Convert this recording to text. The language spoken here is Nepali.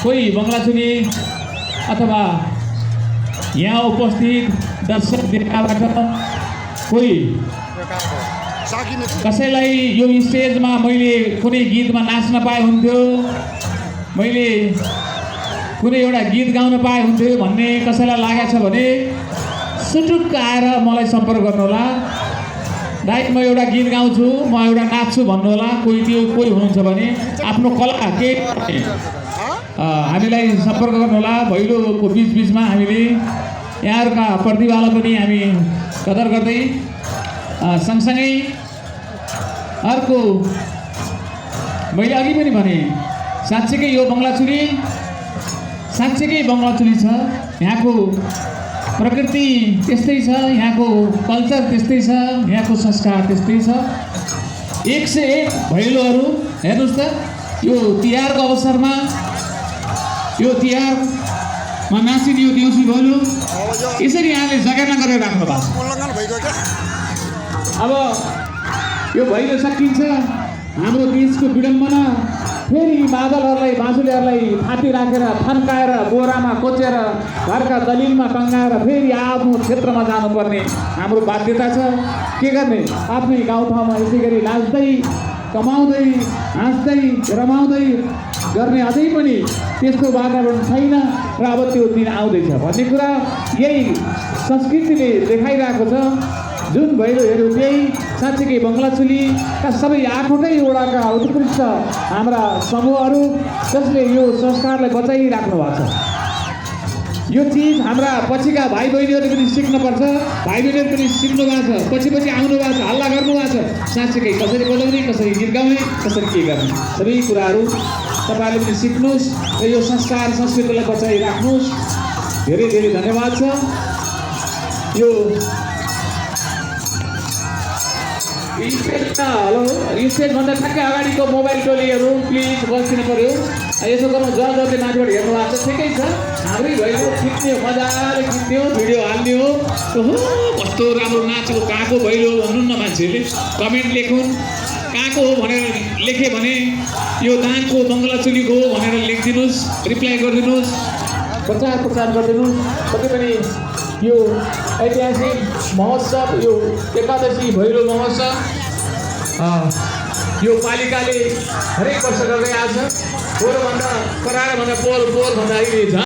कोही बङ्गलाचुली अथवा यहाँ उपस्थित दर्शक देखाबाट कोही कसैलाई यो स्टेजमा मैले कुनै गीतमा नाच्न पाए हुन्थ्यो, मैले कुनै एउटा गीत गाउन पाए हुन्थ्यो भन्ने कसैलाई लागेको छ भने सुटुक्क आएर मलाई सम्पर्क गर्नुहोला। दाइ म एउटा गीत गाउँछु, म एउटा नाच्छु भन्नुहोला। कोही हुनुहुन्छ भने आफ्नो कला के हामीलाई सम्पर्क गर्नुहोला। भैलोको बिचबिचमा हामीले यहाँहरूका प्रतिभालाई पनि हामी कदर गर्दै सँगसँगै अर्को मैले अघि पनि भने साँच्चीकै यो बङ्गलाचुली साँच्चीकै बङ्गलाचुली छ। यहाँको प्रकृति त्यस्तै छ, यहाँको कल्चर त्यस्तै छ, यहाँको संस्कार त्यस्तै छ। एक से एक भैलोहरू हेर्नुहोस् त। यो तिहारको अवसरमा यो तिहारमा नाचिने यो देउसी भैलो यसरी यहाँले जगेर्ना गरेर राख्नु भएको छ। अब यो भैलो सकिन्छ, हाम्रो देशको विडम्बना फेरि मादलहरूलाई बाँसुलीहरूलाई थाती राखेर थन्काएर बोरामा कोचेर घरका दलिलमा टङ्गाएर फेरि आफ्नो क्षेत्रमा जानुपर्ने हाम्रो बाध्यता छ। के गर्ने, आफ्नै गाउँठाउँमा यसै गरी नाच्दै कमाउँदै हाँस्दै रमाउँदै गर्ने अझै पनि त्यस्तो वातावरण छैन र अब त्यो दिन आउँदैछ भन्ने कुरा यही संस्कृतिले देखाइरहेको छ। जुन भैलो हेऱ्यो त्यही साँच्चीकै बङ्गलाचुलीका सबै 8वटै उत्कृष्ट हाम्रा समूहहरू जसले यो संस्कारलाई बचाइराख्नु भएको छ। यो चिज हाम्रा पछिका भाइ बहिनीहरूले पनि सिक्नुपर्छ। भाइ बहिनीहरू पनि सिक्नु भएको छ, पछि आउनु भएको छ, हल्ला गर्नु भएको छ। साँच्चीकै कसरी बजाउने, कसरी गीत गाउने, कसरी के गर्ने, सबै कुराहरू तपाईँहरूले पनि सिक्नुहोस् र यो संस्कार संस्कृतिलाई बचाइराख्नुहोस्। धेरै धेरै धन्यवाद छ। यो हेलो स्टेजभन्दा ठ्याक्कै अगाडिको मोबाइल टोलीहरू प्लिज बसिदिनु पऱ्यो। यसो गर्नु जसले माथिबाट हेर्नु भएको छ ठिकै छ। हाम्रै भैलो खिच्ने मजाले खिच्ने हो, भिडियो हाल्ने हो। ओहो कस्तो राम्रो नाचेको कहाँको भैलो भन्नु न, मान्छेहरूले कमेन्ट लेखुन्। कहाँको हो भनेर लेखे भने यो दाङको बङ्गलाचुलीको हो भनेर लेखिदिनुहोस्, रिप्लाई गरिदिनुहोस्, प्रचार गरिदिनुहोस्। कति पनि यो ऐतिहासिक महोत्सव, यो एकादशी भैलो महोत्सव यो पालिकाले हरेक वर्ष गर्दै आएको छ। पोहोरभन्दा कराएर भन्दा पोहोर भन्दा अहिले